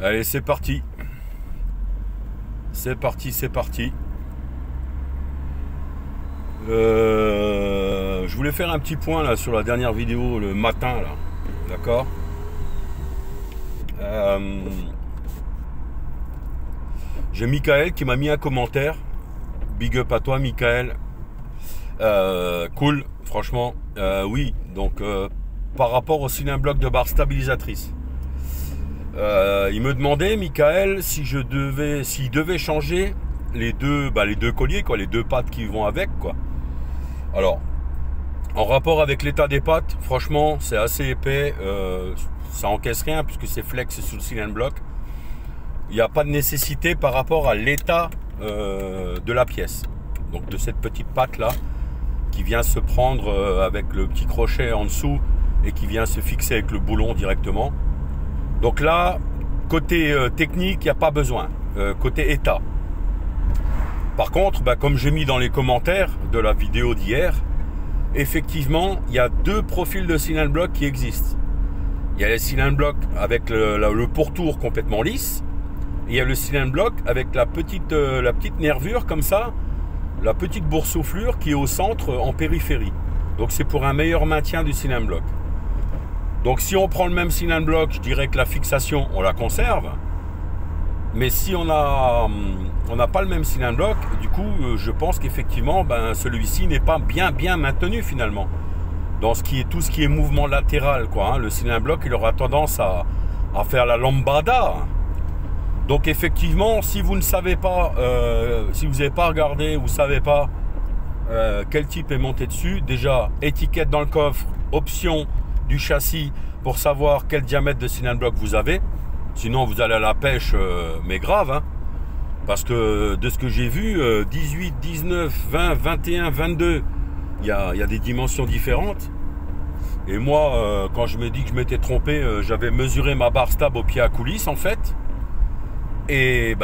Allez, c'est parti. C'est parti, c'est parti. Je voulais faire un petit point là sur la dernière vidéo le matin là, d'accord. J'ai Michael qui m'a mis un commentaire. Big up à toi, Michael. Cool, franchement. Oui, donc par rapport au cylindre bloc de barre stabilisatrice. Il me demandait, Michael, s'il devait changer les deux colliers, quoi, les deux pattes qui vont avec, quoi. Alors, en rapport avec l'état des pattes, franchement, c'est assez épais. Ça encaisse rien puisque c'est flex sous le cylindre bloc. Il n'y a pas de nécessité par rapport à l'état de la pièce. Donc de cette petite patte là qui vient se prendre avec le petit crochet en dessous et qui vient se fixer avec le boulon directement. Donc là, côté technique, il n'y a pas besoin. Côté état. Par contre, comme j'ai mis dans les commentaires de la vidéo d'hier, effectivement, il y a deux profils de cylindre bloc qui existent. Il y a le cylindre bloc avec le pourtour complètement lisse. Et il y a le cylindre bloc avec la petite nervure comme ça, la petite boursouflure qui est au centre en périphérie. Donc c'est pour un meilleur maintien du cylindre bloc. Donc si on prend le même cylindre bloc, je dirais que la fixation, on la conserve. Mais si on n'a pas le même cylindre bloc, du coup, je pense qu'effectivement, celui-ci n'est pas bien maintenu finalement. Dans tout ce qui est mouvement latéral, quoi. Le cylindre bloc, il aura tendance à faire la lambada. Donc effectivement, si vous ne savez pas, si vous n'avez pas regardé, vous ne savez pas quel type est monté dessus, déjà, étiquette dans le coffre, option du châssis pour savoir quel diamètre de cylindre bloc vous avez. Sinon, vous allez à la pêche, mais grave. Hein, parce que de ce que j'ai vu, 18, 19, 20, 21, 22, il y a des dimensions différentes. Et moi, quand je me dis que je m'étais trompé, j'avais mesuré ma barre stable au pied à coulisse, en fait. Et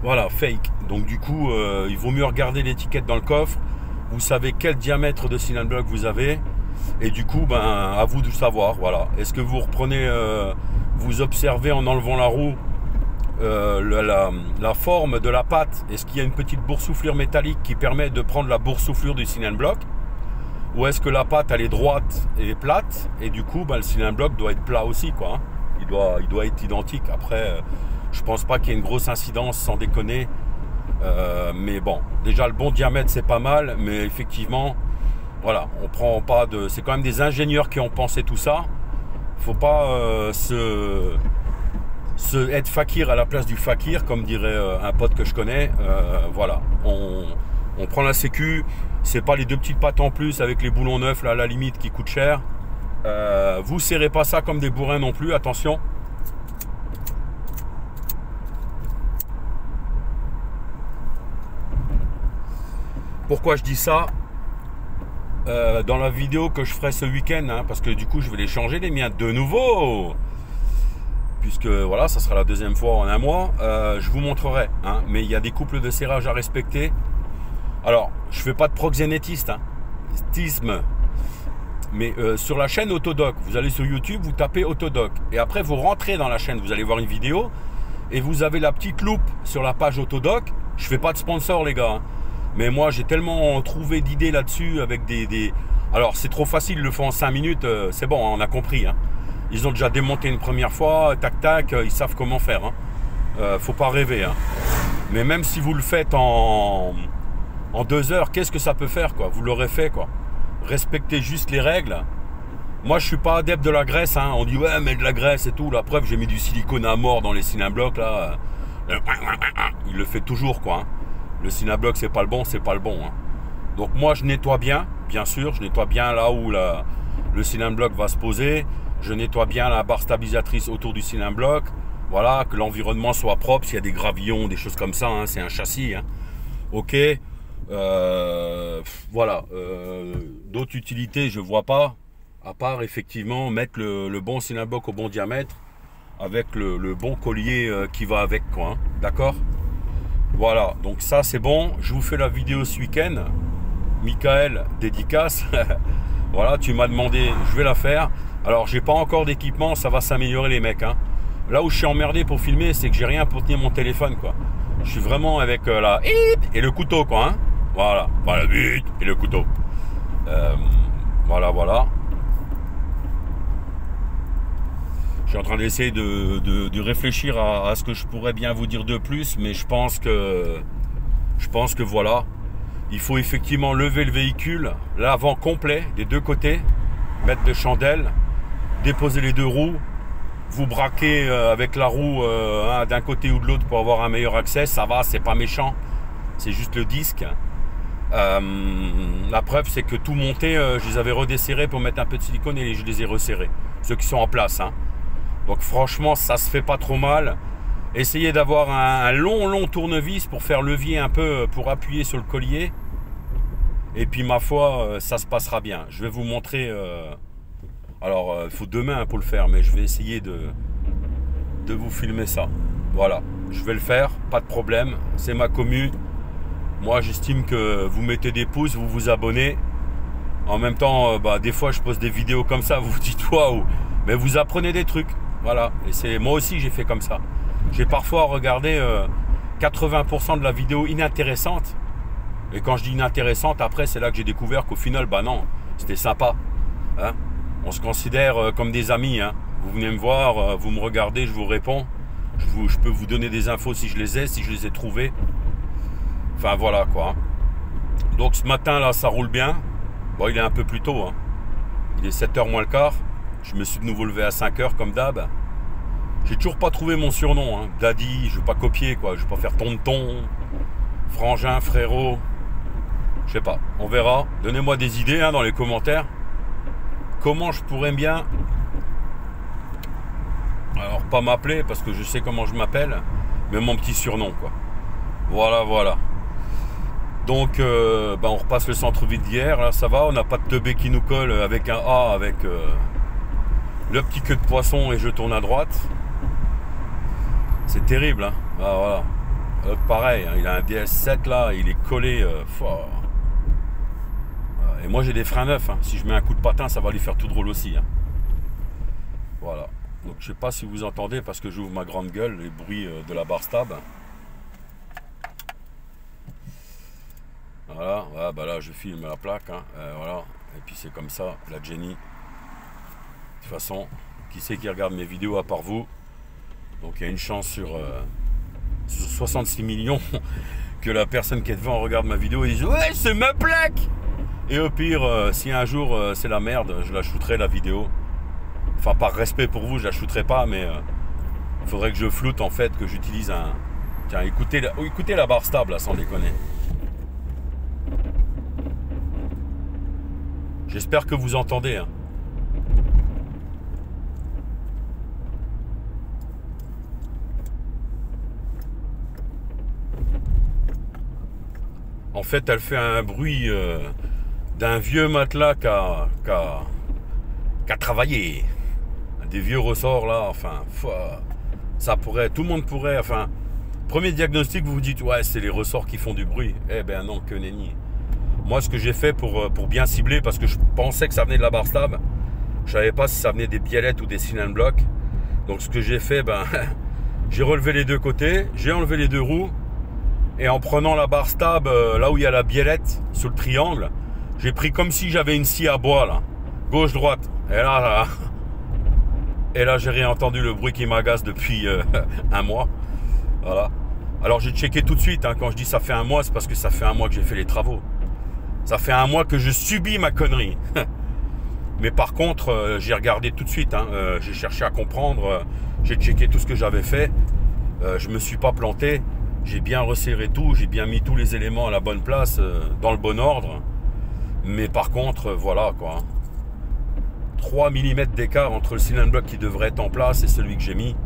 voilà, fake. Donc du coup, il vaut mieux regarder l'étiquette dans le coffre. Vous savez quel diamètre de cylindre bloc vous avez. Et du coup, à vous de savoir. Voilà. Est-ce que vous reprenez, vous observez en enlevant la roue la forme de la patte? Est-ce qu'il y a une petite boursouflure métallique qui permet de prendre la boursouflure du cylindre bloc? Ou est-ce que la patte elle est droite et plate et du coup le cylindre bloc doit être plat aussi, quoi, hein. Il doit être identique. Après, je pense pas qu'il y ait une grosse incidence, sans déconner. Mais bon, déjà le bon diamètre c'est pas mal, mais effectivement, voilà, on prend pas de. C'est quand même des ingénieurs qui ont pensé tout ça. Faut pas être fakir à la place du fakir, comme dirait un pote que je connais. Voilà, on prend la sécu. C'est pas les deux petites pattes en plus avec les boulons neufs là, à la limite, qui coûtent cher. Vous serrez pas ça comme des bourrins non plus, attention. Pourquoi je dis ça? Dans la vidéo que je ferai ce week-end, hein, parce que du coup je vais les changer les miens de nouveau, puisque voilà, ça sera la deuxième fois en un mois. Je vous montrerai, hein, mais il y a des couples de serrage à respecter. Alors, je fais pas de proxénétisme, mais sur la chaîne Autodoc, vous allez sur YouTube, vous tapez Autodoc, et après vous rentrez dans la chaîne, vous allez voir une vidéo, et vous avez la petite loupe sur la page Autodoc. Je fais pas de sponsor, les gars, hein, mais moi j'ai tellement trouvé d'idées là-dessus avec des... Alors c'est trop facile, ils le font en 5 minutes, c'est bon, hein, on a compris. Hein. Ils ont déjà démonté une première fois, tac tac, ils savent comment faire. Hein. Faut pas rêver. Hein. Mais même si vous le faites en 2 heures, qu'est-ce que ça peut faire, quoi? Vous l'aurez fait, quoi. Respectez juste les règles. Moi, je suis pas adepte de la graisse, hein. On dit ouais, mais de la graisse et tout. La preuve, j'ai mis du silicone à mort dans les cylindres blocs là. Il le fait toujours, quoi. Hein. Le cylindre bloc, c'est pas le bon, c'est pas le bon. Hein. Donc moi, je nettoie bien sûr. Je nettoie bien là où le cylindre bloc va se poser. Je nettoie bien la barre stabilisatrice autour du cylindre bloc. Voilà, que l'environnement soit propre. S'il y a des gravillons, des choses comme ça, hein, c'est un châssis. Hein. Ok. Voilà, d'autres utilités je vois pas, à part effectivement mettre le bon cylindre bloc au bon diamètre avec le bon collier qui va avec, quoi, hein, d'accord. Voilà, donc ça c'est bon. Je vous fais la vidéo ce week-end. Michael, dédicace. Voilà, tu m'as demandé, je vais la faire. Alors, j'ai pas encore d'équipement, ça va s'améliorer les mecs. Hein. Là où je suis emmerdé pour filmer, c'est que j'ai rien pour tenir mon téléphone, quoi. Je suis vraiment avec la et le couteau, quoi. Hein. Voilà, et le couteau. Voilà. Je suis en train d'essayer de réfléchir à ce que je pourrais bien vous dire de plus, mais je pense que voilà. Il faut effectivement lever le véhicule, l'avant complet, des deux côtés, mettre de chandelles, déposer les deux roues, vous braquer avec la roue d'un côté ou de l'autre pour avoir un meilleur accès. Ça va, c'est pas méchant, c'est juste le disque. La preuve, c'est que tout monté, je les avais redesserrés pour mettre un peu de silicone et je les ai resserrés, ceux qui sont en place. Hein. Donc franchement, ça se fait pas trop mal. Essayez d'avoir un long tournevis pour faire levier un peu, pour appuyer sur le collier. Et puis ma foi, ça se passera bien. Je vais vous montrer. Alors, il faut 2 mains pour le faire, mais je vais essayer de vous filmer ça. Voilà, je vais le faire, pas de problème. C'est ma commu. Moi, j'estime que vous mettez des pouces, vous vous abonnez. En même temps, des fois, je pose des vidéos comme ça, vous vous dites waouh, mais vous apprenez des trucs. Voilà, et c'est moi aussi, j'ai fait comme ça. J'ai parfois regardé 80% de la vidéo inintéressante. Et quand je dis inintéressante, après, c'est là que j'ai découvert qu'au final, non, c'était sympa. Hein, on se considère comme des amis. Hein. Vous venez me voir, vous me regardez, je vous réponds. Je peux vous donner des infos si je les ai trouvées. Enfin, voilà, quoi. Donc, ce matin, là, ça roule bien. Bon, il est un peu plus tôt. Hein. Il est 7h moins le quart. Je me suis de nouveau levé à 5h, comme d'hab. J'ai toujours pas trouvé mon surnom, hein. Daddy, je vais pas copier, quoi. Je vais pas faire tonton, frangin, frérot. Je sais pas, on verra. Donnez-moi des idées dans les commentaires. Comment je pourrais bien... Alors, pas m'appeler, parce que je sais comment je m'appelle, mais mon petit surnom, quoi. Voilà. Donc, on repasse le centre-ville d'hier. Là, ça va, on n'a pas de teubé qui nous colle avec un A, avec le petit queue de poisson et je tourne à droite. C'est terrible, hein. Voilà. Pareil, hein, il a un DS7 là, il est collé fort. Et moi j'ai des freins neufs. Hein. Si je mets un coup de patin, ça va lui faire tout drôle aussi. Hein. Voilà. Donc je sais pas si vous entendez parce que j'ouvre ma grande gueule, les bruits de la bar stab. Voilà. Là je filme la plaque. Hein. Voilà. Et puis c'est comme ça, la Jenny. De toute façon, qui c'est qui regarde mes vidéos à part vous? Donc il y a une chance sur 66 millions que la personne qui est devant regarde ma vidéo et dit ouais, c'est ma plaque. Et au pire, si un jour c'est la merde, je la shooterai la vidéo. Enfin, par respect pour vous, je la shooterai pas, mais il faudrait que je floute en fait, que j'utilise un... Tiens, écoutez la barre stable là, sans déconner. J'espère que vous entendez. Hein. En fait, elle fait un bruit d'un vieux matelas qui a travaillé. Des vieux ressorts là, enfin, ça pourrait, tout le monde pourrait, enfin, premier diagnostic, vous vous dites, ouais, c'est les ressorts qui font du bruit. Eh ben non, que nenni. Moi, ce que j'ai fait pour bien cibler, parce que je pensais que ça venait de la barre stab, je savais pas si ça venait des biellettes ou des cylinder blocks. Donc, ce que j'ai fait, j'ai relevé les deux côtés, j'ai enlevé les deux roues. Et en prenant la barre stab, là où il y a la biellette, sur le triangle, j'ai pris comme si j'avais une scie à bois, là. Gauche-droite. Et là, j'ai réentendu le bruit qui m'agace depuis un mois. Voilà. Alors, j'ai checké tout de suite. Hein. Quand je dis ça fait un mois, c'est parce que ça fait un mois que j'ai fait les travaux. Ça fait un mois que je subis ma connerie. Mais par contre, j'ai regardé tout de suite. Hein. J'ai cherché à comprendre. J'ai checké tout ce que j'avais fait. Je me suis pas planté. J'ai bien resserré tout, j'ai bien mis tous les éléments à la bonne place, dans le bon ordre. Mais par contre, voilà quoi. 3 mm d'écart entre le cylinder block qui devrait être en place et celui que j'ai mis.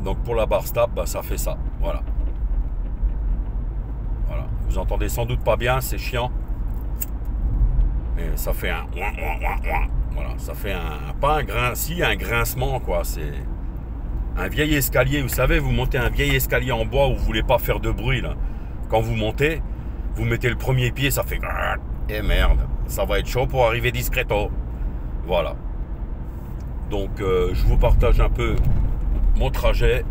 Donc pour la barre stab, ça fait ça. Voilà. Vous entendez sans doute pas bien, c'est chiant. Et ça fait un... Voilà, ça fait pas un grain, si un grincement quoi, c'est... Un vieil escalier, vous savez, vous montez un vieil escalier en bois où vous voulez pas faire de bruit là. Quand vous montez, vous mettez le premier pied, ça fait... Et merde, ça va être chaud pour arriver discreto. Voilà. Donc je vous partage un peu mon trajet.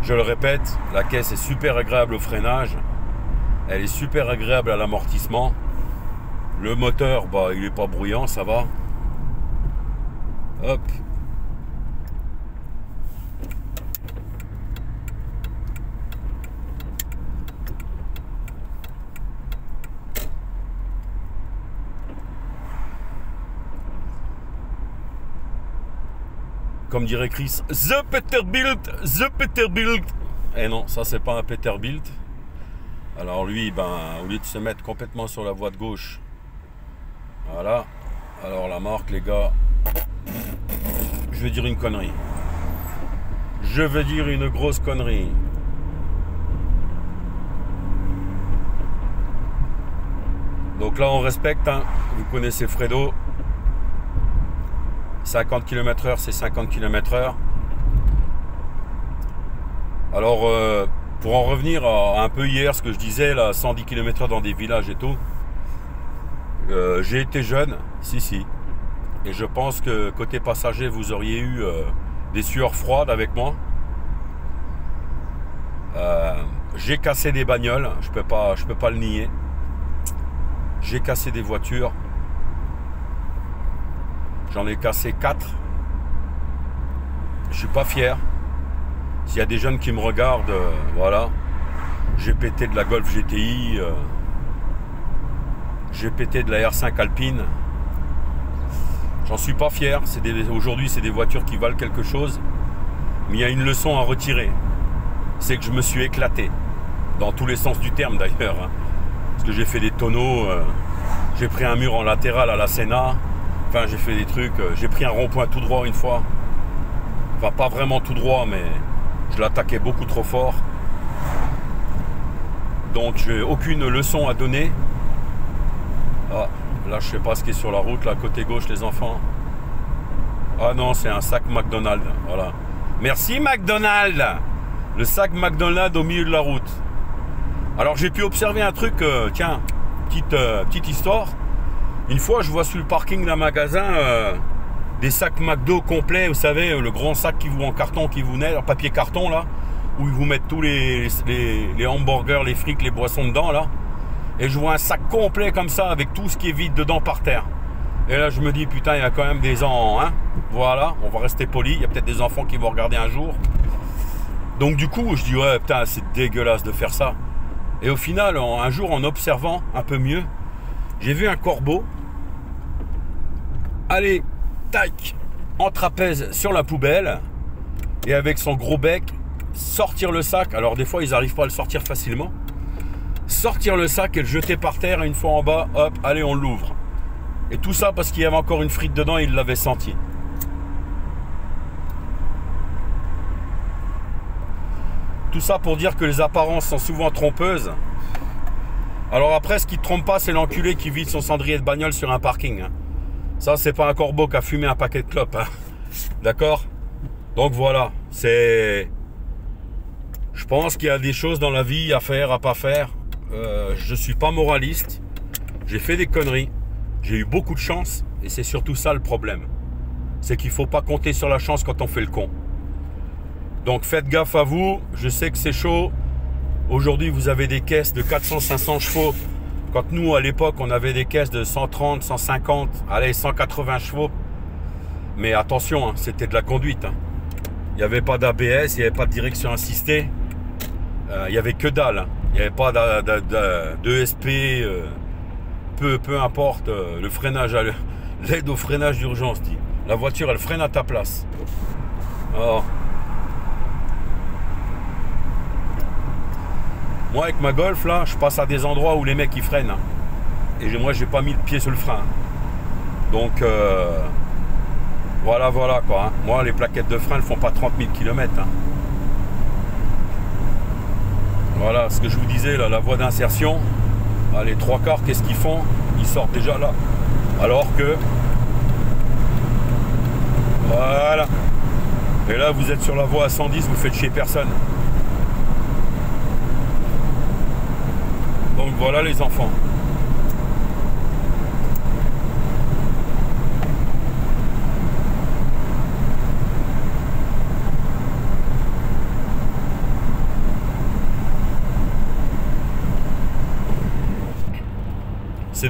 Je le répète, la caisse est super agréable au freinage. Elle est super agréable à l'amortissement. Le moteur, bah, il n'est pas bruyant, ça va. Hop. Comme dirait Chris, The Peterbilt, The Peterbilt. Eh non, ça c'est pas un Peterbilt. Alors lui, ben, au lieu de se mettre complètement sur la voie de gauche, voilà. Alors la marque, les gars, je vais dire une connerie. Je vais dire une grosse connerie. Donc là, on respecte, hein. Vous connaissez Fredo. 50 km/h, c'est 50 km/h. Alors, pour en revenir à un peu hier, ce que je disais, là, 110 km/h dans des villages et tout, j'ai été jeune, si. Et je pense que côté passager, vous auriez eu des sueurs froides avec moi. J'ai cassé des bagnoles, je peux pas le nier. J'ai cassé des voitures. J'en ai cassé 4. Je suis pas fier. S'il y a des jeunes qui me regardent, voilà. J'ai pété de la Golf GTI. J'ai pété de la R5 Alpine. J'en suis pas fier. Aujourd'hui, c'est des voitures qui valent quelque chose. Mais il y a une leçon à retirer. C'est que je me suis éclaté. Dans tous les sens du terme d'ailleurs. Hein. Parce que j'ai fait des tonneaux. J'ai pris un mur en latéral à la Sénat. Enfin, j'ai fait des trucs. J'ai pris un rond-point tout droit une fois. Enfin, pas vraiment tout droit, mais je l'attaquais beaucoup trop fort. Donc, j'ai aucune leçon à donner. Ah, là, je sais pas ce qui est sur la route, là, côté gauche, les enfants. Ah non, c'est un sac McDonald's. Voilà. Merci, McDonald's. Le sac McDonald's au milieu de la route. Alors, j'ai pu observer un truc. Tiens, petite histoire. Une fois, je vois sur le parking d'un magasin des sacs McDo complets, vous savez, le grand sac qui vous en carton, qui vous naît, en papier carton là, où ils vous mettent tous les hamburgers, les frites, les boissons dedans là. Et je vois un sac complet comme ça avec tout ce qui est vide dedans par terre. Et là, je me dis putain, il y a quand même des enfants, hein. Voilà, on va rester poli. Il y a peut-être des enfants qui vont regarder un jour. Donc du coup, je dis ouais, putain, c'est dégueulasse de faire ça. Et au final, un jour, en observant un peu mieux, j'ai vu un corbeau aller, tac, en trapèze sur la poubelle et avec son gros bec, sortir le sac. Alors des fois, ils n'arrivent pas à le sortir facilement. Sortir le sac et le jeter par terre, et une fois en bas, hop, allez, on l'ouvre. Et tout ça parce qu'il y avait encore une frite dedans et il l'avait senti. Tout ça pour dire que les apparences sont souvent trompeuses. Alors après, ce qui ne trompe pas, c'est l'enculé qui vide son cendrier de bagnole sur un parking. Hein. Ça, c'est pas un corbeau qui a fumé un paquet de clopes. Hein. D'accord? Donc voilà, c'est... Je pense qu'il y a des choses dans la vie à faire, à pas faire. Je suis pas moraliste. J'ai fait des conneries. J'ai eu beaucoup de chance. Et c'est surtout ça le problème. C'est qu'il ne faut pas compter sur la chance quand on fait le con. Donc faites gaffe à vous. Je sais que c'est chaud. Aujourd'hui, vous avez des caisses de 400-500 chevaux. Quand nous, à l'époque, on avait des caisses de 130, 150, allez, 180 chevaux. Mais attention, hein, c'était de la conduite. Hein. Il n'y avait pas d'ABS, il n'y avait pas de direction assistée. Il n'y avait que dalle. Hein. Il n'y avait pas d'ESP. Peu importe. Le freinage, l'aide au freinage d'urgence, dit. La voiture, elle freine à ta place. Alors, moi, avec ma Golf, là, je passe à des endroits où les mecs, ils freinent. Hein. Et moi, j'ai pas mis le pied sur le frein. Hein. Donc, voilà, quoi. Hein. Moi, les plaquettes de frein, elles font pas 30 000 km. Hein. Voilà, ce que je vous disais, là, la voie d'insertion. Les trois quarts, qu'est-ce qu'ils font? Ils sortent déjà là. Alors que... Voilà. Et là, vous êtes sur la voie à 110, vous faites chier personne. Donc voilà les enfants.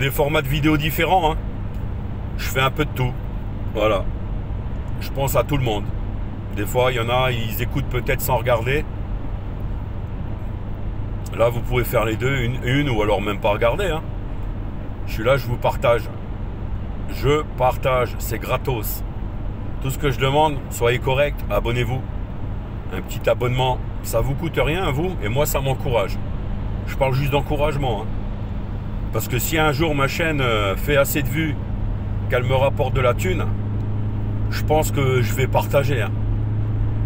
des formats de vidéos différents, hein. Je fais un peu de tout. Voilà. Je pense à tout le monde. Des fois, il y en a, ils écoutent peut-être sans regarder. Là, vous pouvez faire les deux, une ou alors même pas regarder, hein. Je suis là, je vous partage. Je partage, c'est gratos. Tout ce que je demande, soyez correct, abonnez-vous. Un petit abonnement, ça vous coûte rien, vous, et moi, ça m'encourage. Je parle juste d'encouragement, hein. Parce que si un jour ma chaîne fait assez de vues, qu'elle me rapporte de la thune, je pense que je vais partager, hein.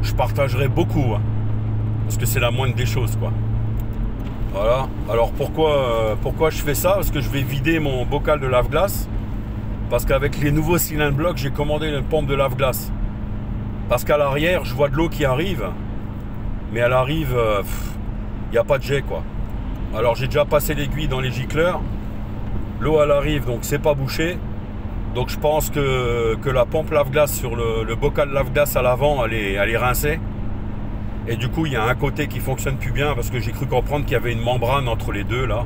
Je partagerai beaucoup, hein. Parce que c'est la moindre des choses, quoi. Voilà. Alors pourquoi je fais ça? Parce que je vais vider mon bocal de lave-glace. Parce qu'avec les nouveaux cylindres blocs, j'ai commandé une pompe de lave-glace. Parce qu'à l'arrière, je vois de l'eau qui arrive. Mais elle arrive, il n'y a pas de jet, quoi. Alors j'ai déjà passé l'aiguille dans les gicleurs. L'eau, elle arrive, donc c'est pas bouché. Donc je pense que la pompe lave-glace sur le bocal lave-glace à l'avant, elle est rincée. Et du coup, il y a un côté qui fonctionne plus bien parce que j'ai cru comprendre qu'il y avait une membrane entre les deux, là.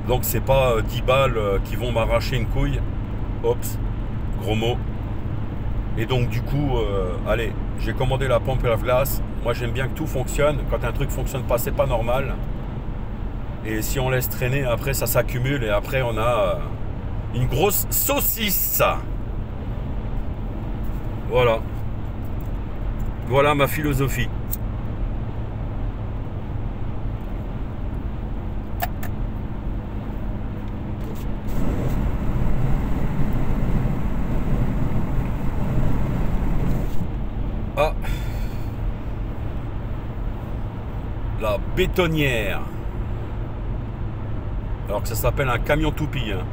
Donc c'est pas 10 balles qui vont m'arracher une couille. Oups, gros mot. Et donc du coup, allez, j'ai commandé la pompe lave-glace. Moi j'aime bien que tout fonctionne. Quand un truc fonctionne pas, c'est pas normal. Et si on laisse traîner, après ça s'accumule et après on a une grosse saucisse. Voilà. Voilà ma philosophie. Ah, la bétonnière. Alors que ça s'appelle un camion toupie, hein.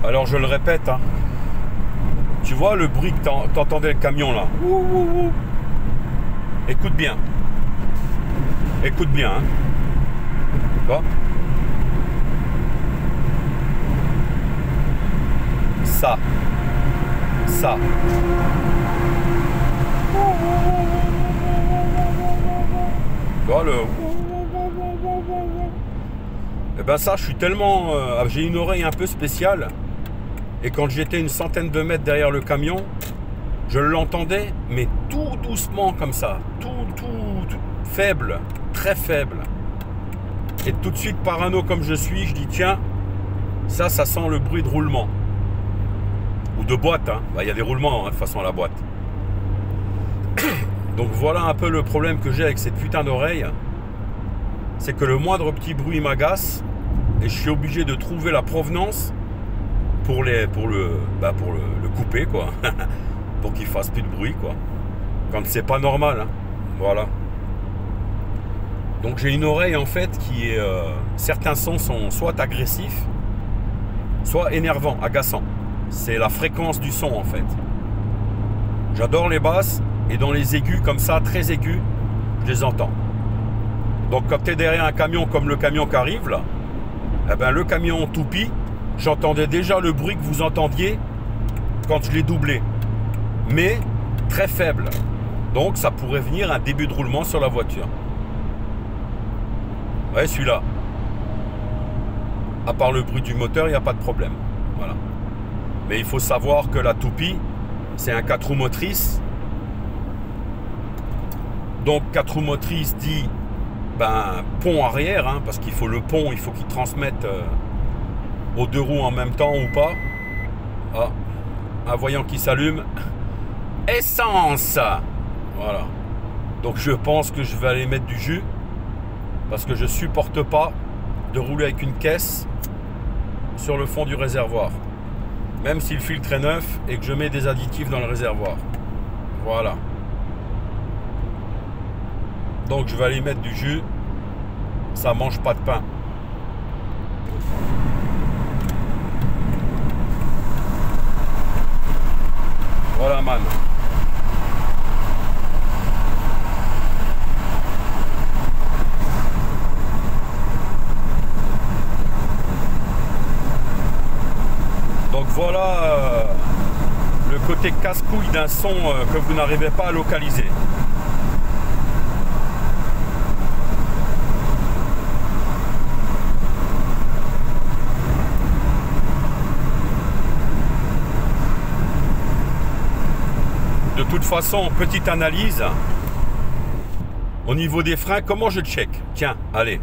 Alors je le répète, hein. Tu vois le bruit que t'entendais le camion là. Ouh, ouh, ouh. Écoute bien. Écoute bien, hein. Tu vois? Ça. Tu vois le... Et ben ça, je suis tellement... j'ai une oreille un peu spéciale. Et quand j'étais une centaine de mètres derrière le camion, je l'entendais, mais tout doucement comme ça. Tout faible, très faible. Et tout de suite, parano comme je suis, je dis tiens, ça sent le bruit de roulement. Ou de boîte, hein. Bah, y a des roulements, hein, de toute façon à la boîte. Donc voilà un peu le problème que j'ai avec cette putain d'oreille. C'est que le moindre petit bruit m'agace. Et je suis obligé de trouver la provenance pour le couper, quoi. Pour qu'il fasse plus de bruit, quoi. Quand c'est pas normal, hein. Voilà. Donc j'ai une oreille en fait qui est... certains sons sont soit agressifs, soit énervants, agaçants. C'est la fréquence du son en fait. J'adore les basses et dans les aigus comme ça, très aigus, je les entends. Donc quand tu es derrière un camion comme le camion qui arrive là, eh ben, le camion toupie, j'entendais déjà le bruit que vous entendiez quand je l'ai doublé. Mais très faible. Donc ça pourrait venir un début de roulement sur la voiture. Ouais, celui-là. À part le bruit du moteur, il n'y a pas de problème. Voilà. Mais il faut savoir que la toupie, c'est un 4 roues motrices. Donc 4 roues motrices dit pont arrière, hein, parce qu'il faut le pont, il faut qu'il transmette aux deux roues en même temps ou pas. Ah, un voyant qui s'allume. Essence. Voilà. Donc je pense que je vais aller mettre du jus parce que je supporte pas de rouler avec une caisse sur le fond du réservoir. Même si le filtre est neuf et que je mets des additifs dans le réservoir. Voilà. Donc je vais aller mettre du jus. Ça mange pas de pain. Voilà, man. voilà le côté casse-couille d'un son que vous n'arrivez pas à localiser. De toute façon, petite analyse. Au niveau des freins, comment je check? Tiens, allez.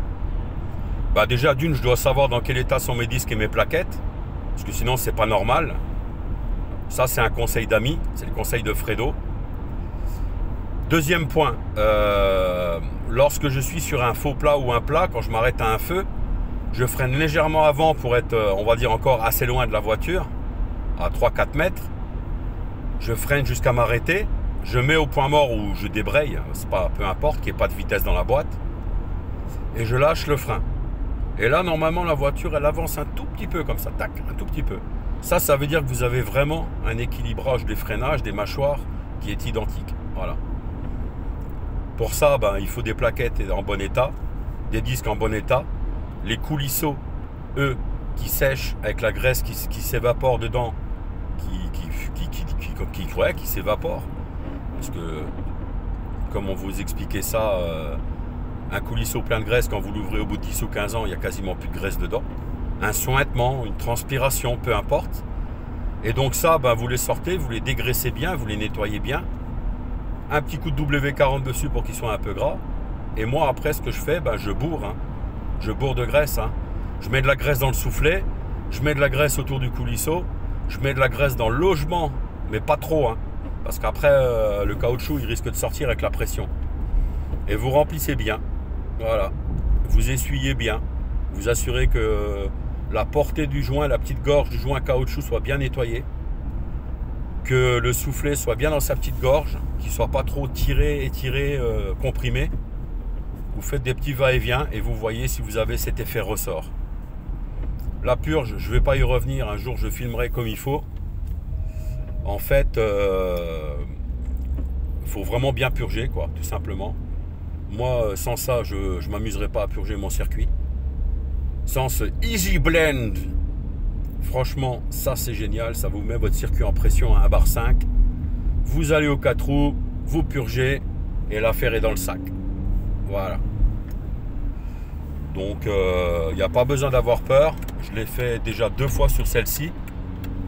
Bah déjà, d'une, je dois savoir dans quel état sont mes disques et mes plaquettes. Parce que sinon, c'est pas normal. Ça, c'est un conseil d'ami. C'est le conseil de Fredo. Deuxième point. Lorsque je suis sur un faux plat ou un plat, quand je m'arrête à un feu, je freine légèrement avant pour être, on va dire, encore assez loin de la voiture. À 3-4 mètres. Je freine jusqu'à m'arrêter. Je mets au point mort où je débraye. C'est pas, peu importe, qu'il n'y ait pas de vitesse dans la boîte. Et je lâche le frein. Et là, normalement, la voiture, elle avance un tout petit peu comme ça. Tac, un tout petit peu. Ça veut dire que vous avez vraiment un équilibrage des freinages, des mâchoires qui est identique. Voilà. Pour ça, ben, il faut des plaquettes en bon état, des disques en bon état, les coulisseaux, eux, qui sèchent avec la graisse qui s'évapore dedans, qui s'évapore. Parce que, comme on vous expliquait ça, un coulisseau plein de graisse, quand vous l'ouvrez au bout de 10 ou 15 ans, il n'y a quasiment plus de graisse dedans. Un sointement, une transpiration, peu importe. Et donc ça, ben, vous les sortez, vous les dégraissez bien, vous les nettoyez bien. Un petit coup de W40 dessus pour qu'ils soient un peu gras. Et moi, après, ce que je fais, ben, je bourre. Hein. Je bourre de graisse. Hein. Je mets de la graisse dans le soufflet. Je mets de la graisse autour du coulisseau. Je mets de la graisse dans le logement. Mais pas trop. Hein. Parce qu'après, le caoutchouc, il risque de sortir avec la pression. Et vous remplissez bien. Voilà. Vous essuyez bien. Vous assurez que la portée du joint, la petite gorge du joint caoutchouc soit bien nettoyée. Que le soufflet soit bien dans sa petite gorge. Qu'il ne soit pas trop tiré, étiré, comprimé. Vous faites des petits va-et-vient et vous voyez si vous avez cet effet ressort. La purge, je ne vais pas y revenir. Un jour, je filmerai comme il faut. En fait, faut vraiment bien purger, quoi, tout simplement. Moi, sans ça, je ne m'amuserai pas à purger mon circuit. Sans ce Easy Blend, franchement, ça c'est génial. Ça vous met votre circuit en pression à 1 bar 5. Vous allez au 4 roues, vous purgez et l'affaire est dans le sac. Voilà. Donc, il n'y a pas besoin d'avoir peur. Je l'ai fait déjà 2 fois sur celle-ci.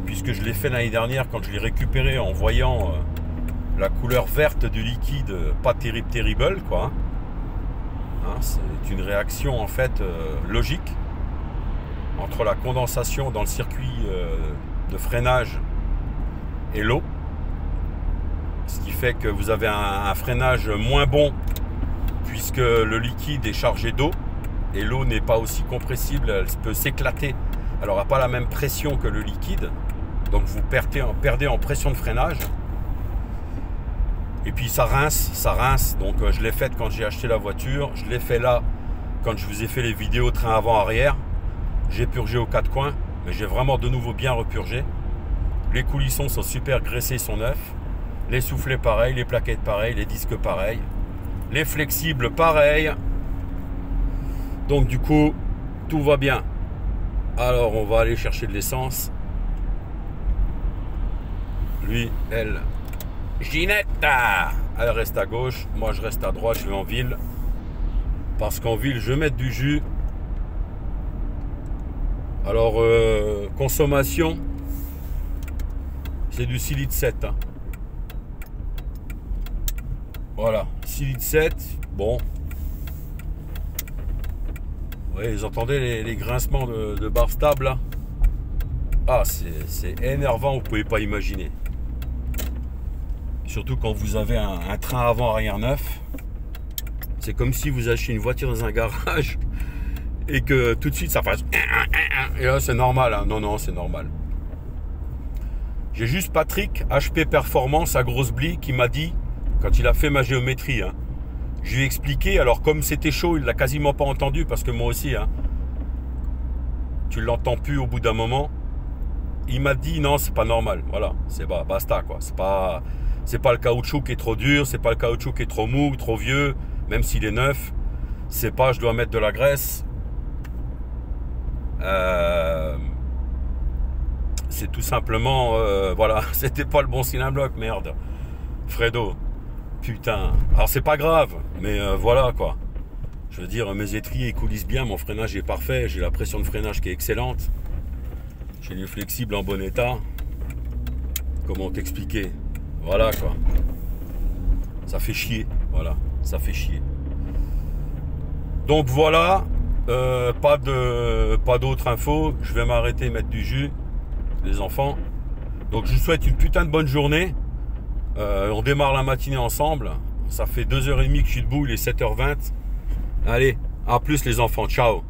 Puisque je l'ai fait l'année dernière quand je l'ai récupéré en voyant la couleur verte du liquide, pas terrible quoi. Hein, c'est une réaction en fait logique entre la condensation dans le circuit de freinage et l'eau. Ce qui fait que vous avez un freinage moins bon puisque le liquide est chargé d'eau et l'eau n'est pas aussi compressible, elle peut s'éclater. Alors elle n'a pas la même pression que le liquide. Donc vous perdez en pression de freinage. Et puis ça rince. Donc je l'ai fait quand j'ai acheté la voiture. Je l'ai fait là quand je vous ai fait les vidéos train avant-arrière. J'ai purgé aux 4 coins. Mais j'ai vraiment de nouveau bien repurgé. Les coulissons sont super graissés, sont neufs. Les soufflets pareil, les plaquettes pareil, les disques pareil. Les flexibles pareil. Donc du coup, tout va bien. Alors on va aller chercher de l'essence. Lui, elle, Ginette, elle reste à gauche. Moi, je reste à droite, je vais en ville. Parce qu'en ville, je vais mettre du jus. Alors, consommation, c'est du 6 litres 7. Hein. Voilà, 6 litres 7. Bon. Oui, vous entendez les grincements de barre stable là? Ah, c'est énervant, vous ne pouvez pas imaginer. Surtout quand vous avez un train avant-arrière neuf. C'est comme si vous achetez une voiture dans un garage et que tout de suite ça fasse... Et là c'est normal, hein. Non, c'est normal. J'ai juste Patrick, HP Performance à Grosse-Blie, qui m'a dit, quand il a fait ma géométrie, hein, je lui ai expliqué, alors comme c'était chaud, il ne l'a quasiment pas entendu, parce que moi aussi, hein, tu ne l'entends plus au bout d'un moment. Il m'a dit non, c'est pas normal, voilà, c'est basta quoi, c'est pas le caoutchouc qui est trop dur, c'est pas le caoutchouc qui est trop mou, trop vieux, même s'il est neuf, c'est pas je dois mettre de la c'est tout simplement, voilà, c'était pas le bon cylindre bloc, merde. Fredo, putain. Alors c'est pas grave, mais voilà quoi. Je veux dire, mes étriers ils coulissent bien, mon freinage est parfait, j'ai la pression de freinage qui est excellente. J'ai les flexibles en bon état. Comment t'expliquer? Voilà quoi. Ça fait chier, voilà, ça fait chier. Donc voilà, pas d'autres infos. Je vais m'arrêter, mettre du jus, les enfants. Donc je vous souhaite une putain de bonne journée. On démarre la matinée ensemble. Ça fait 2h30 que je suis debout, il est 7h20. Allez, à plus les enfants, ciao.